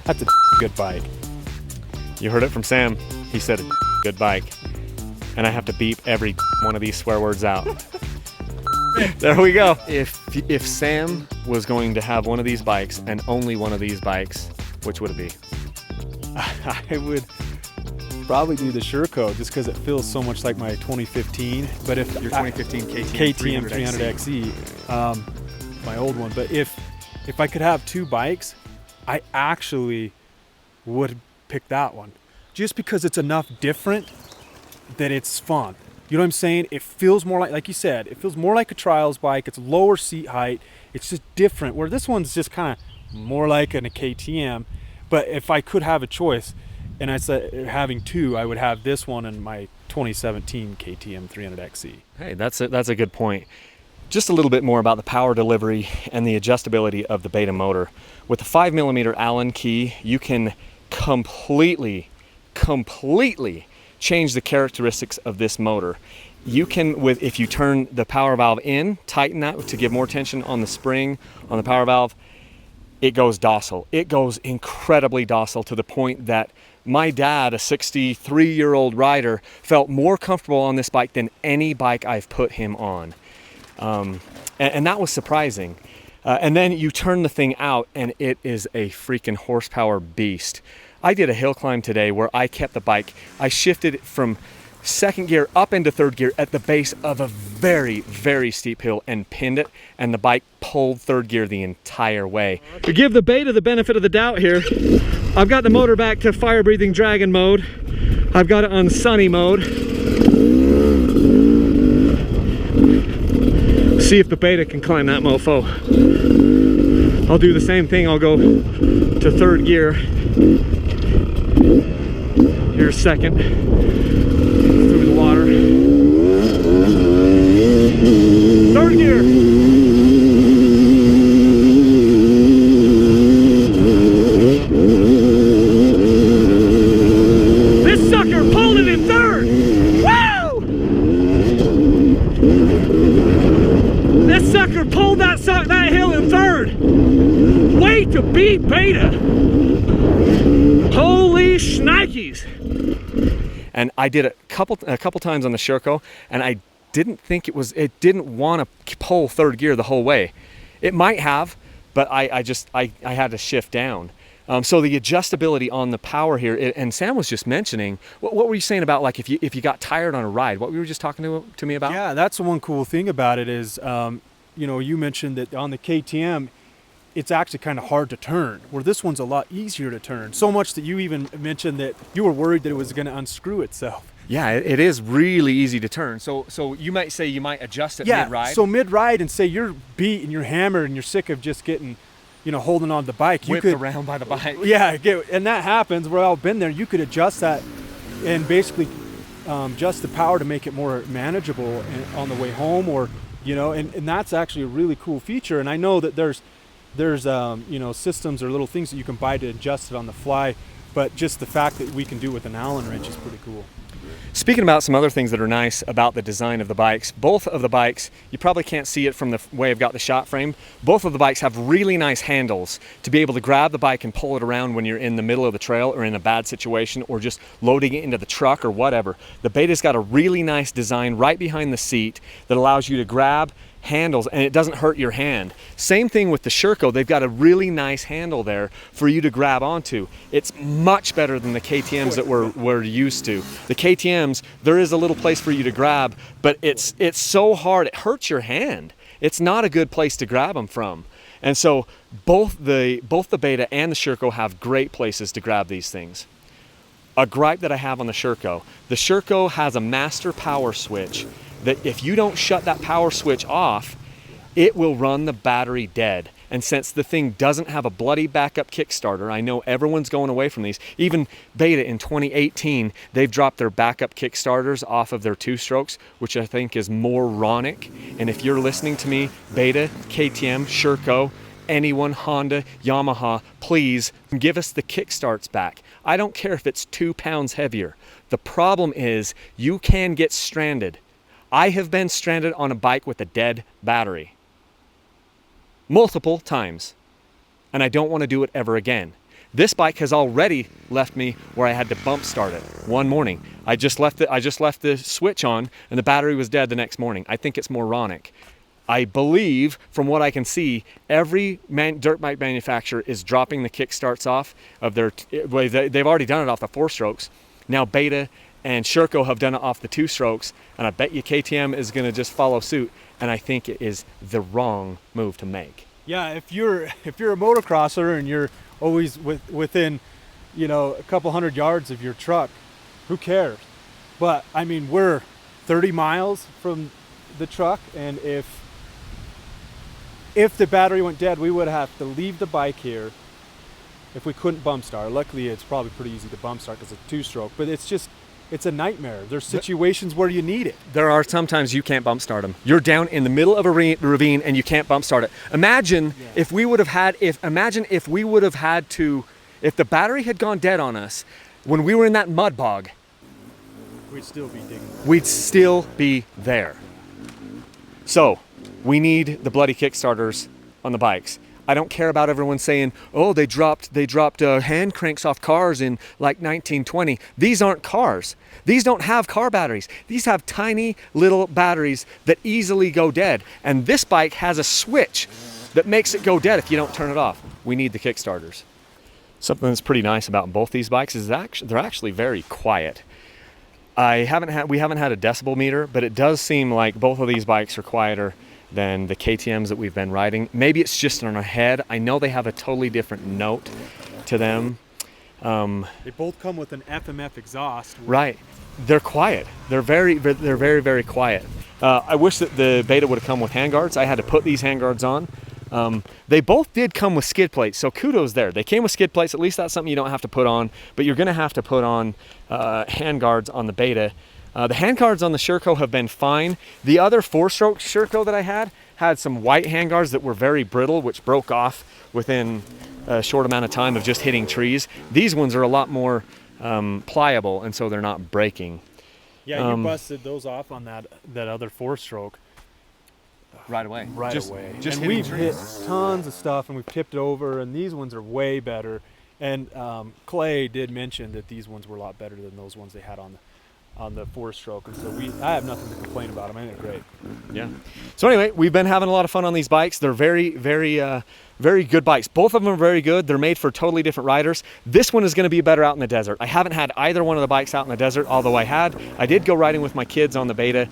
That's a good bike. You heard it from Sam. He said a good bike. And I have to beep every one of these swear words out. There we go. If Sam was going to have one of these bikes and only one of these bikes, which would it be? I would probably do the Sherco just because it feels so much like my 2015. But if Your 2015 KTM 300XE, my old one. But if I could have two bikes, I actually would pick that one, just because it's enough different that it's fun. You know what I'm saying? It feels more like you said, it feels more like a trials bike. It's lower seat height. It's just different. Where this one's just kind of more like a KTM. But if I could have a choice, and I said having two, I would have this one and my 2017 KTM 300XE. Hey, that's a good point. Just a little bit more about the power delivery and the adjustability of the Beta motor. With the 5mm Allen key, you can completely change the characteristics of this motor. You can, if you turn the power valve in, tighten that to give more tension on the spring, on the power valve, it goes docile. It goes incredibly docile to the point that my dad, a 63-year-old rider, felt more comfortable on this bike than any bike I've put him on. And that was surprising. And then you turn the thing out and it is a freaking horsepower beast. I did a hill climb today where I kept the bike. I shifted it from second gear up into third gear at the base of a very, very steep hill and pinned it, and the bike pulled third gear the entire way. To give the Beta the benefit of the doubt here, I've got the motor back to fire breathing dragon mode. I've got it on sunny mode. See if the Beta can climb that mofo. I'll do the same thing. I'll go to third gear. Here's second. Through the water. Third gear. This sucker pulled it in third. Woo! This sucker pulled that hill in third. Way to beat Beta. Holy shnikes! And I did it a couple times on the Sherco, and I didn't think it didn't want to pull third gear the whole way. It might have, but I had to shift down. So the adjustability on the power here, and Sam was just mentioning, what were you saying about, like, if you got tired on a ride? What we were just talking to me about? Yeah, that's the one cool thing about it is, you know, you mentioned that on the KTM, it's actually kind of hard to turn, where this one's a lot easier to turn. So much that you even mentioned that you were worried that it was going to unscrew itself. Yeah, it is really easy to turn. So you might say you might adjust it mid-ride. So mid-ride, and say you're beat and you're hammered and you're sick of just getting, you know, holding on to the bike. Whipped around by the bike. Yeah, and that happens. We've all been there. You could adjust that and basically adjust the power to make it more manageable on the way home, or, you know, and that's actually a really cool feature. And I know that there's you know, systems or little things that you can buy to adjust it on the fly, but just the fact that we can do it with an Allen wrench is pretty cool. Speaking about some other things that are nice about the design of the bikes, both of the bikes, you probably can't see it from the way I've got the shot frame, both of the bikes have really nice handles to be able to grab the bike and pull it around when you're in the middle of the trail or in a bad situation, or just loading it into the truck or whatever. The Beta's got a really nice design right behind the seat that allows you to grab handles and it doesn't hurt your hand. Same thing with the Sherco. They've got a really nice handle there for you to grab onto. It's much better than the KTMs that we're used to. The KTMs, there is a little place for you to grab, but it's so hard, it hurts your hand. It's not a good place to grab them from. And so both the Beta and the Sherco have great places to grab these things. A gripe that I have on the Sherco has a master power switch that if you don't shut that power switch off, it will run the battery dead. And since the thing doesn't have a bloody backup kickstarter, I know everyone's going away from these. Even Beta in 2018, they've dropped their backup kickstarters off of their two-strokes, which I think is moronic. And if you're listening to me, Beta, KTM, Sherco, anyone, Honda, Yamaha, please give us the kickstarts back. I don't care if it's 2 pounds heavier. The problem is you can get stranded. I have been stranded on a bike with a dead battery multiple times, and I don't want to do it ever again. This bike has already left me where I had to bump start it one morning. I just left the switch on and the battery was dead the next morning. I think it's moronic. I believe, from what I can see, every dirt bike manufacturer is dropping the kickstarts off of their, they've already done it off the 4-strokes. Now Beta and Sherco have done it off the 2-strokes, and I bet you KTM is gonna just follow suit, and I think it is the wrong move to make. Yeah, if you're a motocrosser and you're always within, you know, a couple hundred yards of your truck, who cares? But I mean, we're 30 miles from the truck, and if the battery went dead, we would have to leave the bike here if we couldn't bump start. Luckily, it's probably pretty easy to bump start because it's a 2-stroke, but it's a nightmare. There's situations where you need it. There are sometimes you can't bump start them. You're down in the middle of a ravine and you can't bump start it. Imagine if we would have had, if the battery had gone dead on us when we were in that mud bog, we'd still be digging. We'd still be there. So we need the bloody kickstarters on the bikes. I don't care about everyone saying, oh, they dropped hand cranks off cars in like 1920. These aren't cars. These don't have car batteries. These have tiny little batteries that easily go dead. And this bike has a switch that makes it go dead if you don't turn it off. We need the kickstarters. Something that's pretty nice about both these bikes is they're actually very quiet. We haven't had a decibel meter, but it does seem like both of these bikes are quieter than the KTMs that we've been riding. Maybe it's just in our head. I know they have a totally different note to them. They both come with an FMF exhaust. Right. They're quiet. They're very, very quiet. I wish that the Beta would have come with handguards. I had to put these handguards on. They both did come with skid plates, so kudos there. They came with skid plates. At least that's something you don't have to put on, but you're going to have to put on handguards on the Beta. The handguards on the Sherco have been fine. The other 4-stroke Sherco that I had some white handguards that were very brittle, which broke off within a short amount of time of just hitting trees. These ones are a lot more pliable, and so they're not breaking. Yeah, you busted those off on that other 4-stroke. Right away. And we've hit tons of stuff, and we've tipped it over, and these ones are way better. And Clay did mention that these ones were a lot better than those ones they had on the 4-stroke, and so I have nothing to complain about them. I think they're great. Yeah. So anyway, we've been having a lot of fun on these bikes. They're very good bikes. Both of them are very good. They're made for totally different riders. This one is going to be better out in the desert. I haven't had either one of the bikes out in the desert, although I did go riding with my kids on the Beta.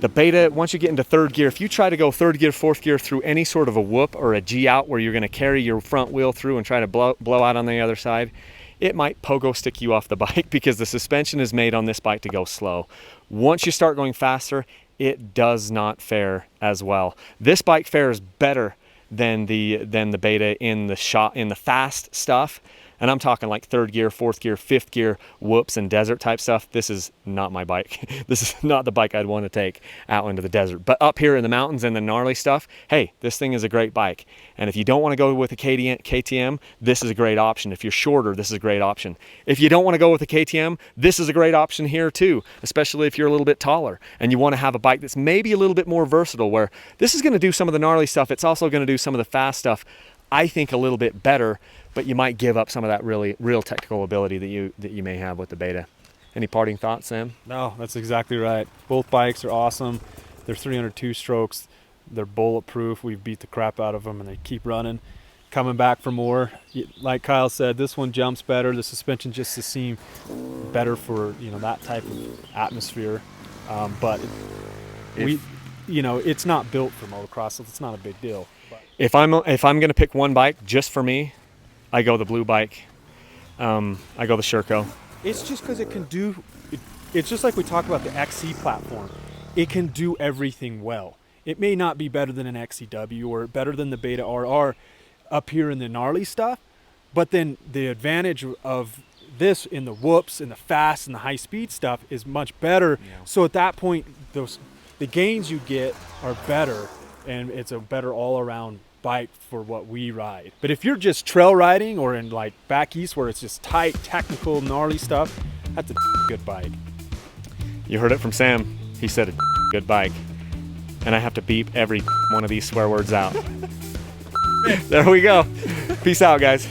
The Beta, once you get into 3rd gear, if you try to go 3rd gear, 4th gear through any sort of a whoop or a G out where you're going to carry your front wheel through and try to blow out on the other side, it might pogo stick you off the bike because the suspension is made on this bike to go slow. Once you start going faster, it does not fare as well. This bike fares better than the Beta in the fast stuff. And I'm talking like 3rd gear, 4th gear, 5th gear, whoops and desert type stuff. This is not my bike. This is not the bike I'd want to take out into the desert. But up here in the mountains and the gnarly stuff, hey, this thing is a great bike. And if you don't want to go with a KTM, this is a great option. If you're shorter, this is a great option. If you don't want to go with a KTM, this is a great option here too, especially if you're a little bit taller and you want to have a bike that's maybe a little bit more versatile, where this is going to do some of the gnarly stuff. It's also going to do some of the fast stuff, I think, a little bit better, but you might give up some of that real technical ability that you may have with the Beta. Any parting thoughts, Sam? No, that's exactly right. Both bikes are awesome. They're 302 strokes. They're bulletproof. We've beat the crap out of them, and they keep running, coming back for more. Like Kyle said, this one jumps better. The suspension just to seem better for that type of atmosphere. But it's not built for motocross, so it's not a big deal. But if I'm going to pick one bike just for me, I go the blue bike. I go the Sherco. It's just because it can do. It's just like we talk about the XC platform. It can do everything well. It may not be better than an XCW or better than the Beta RR up here in the gnarly stuff, but then the advantage of this in the whoops and the fast and the high speed stuff is much better. Yeah. So at that point, the gains you get are better, and it's a better all around bike for what we ride. But if you're just trail riding or in like back east where it's just tight, technical, gnarly stuff, that's a good bike. You heard it from Sam. He said a good bike. And I have to beep every one of these swear words out. There we go. Peace out, guys.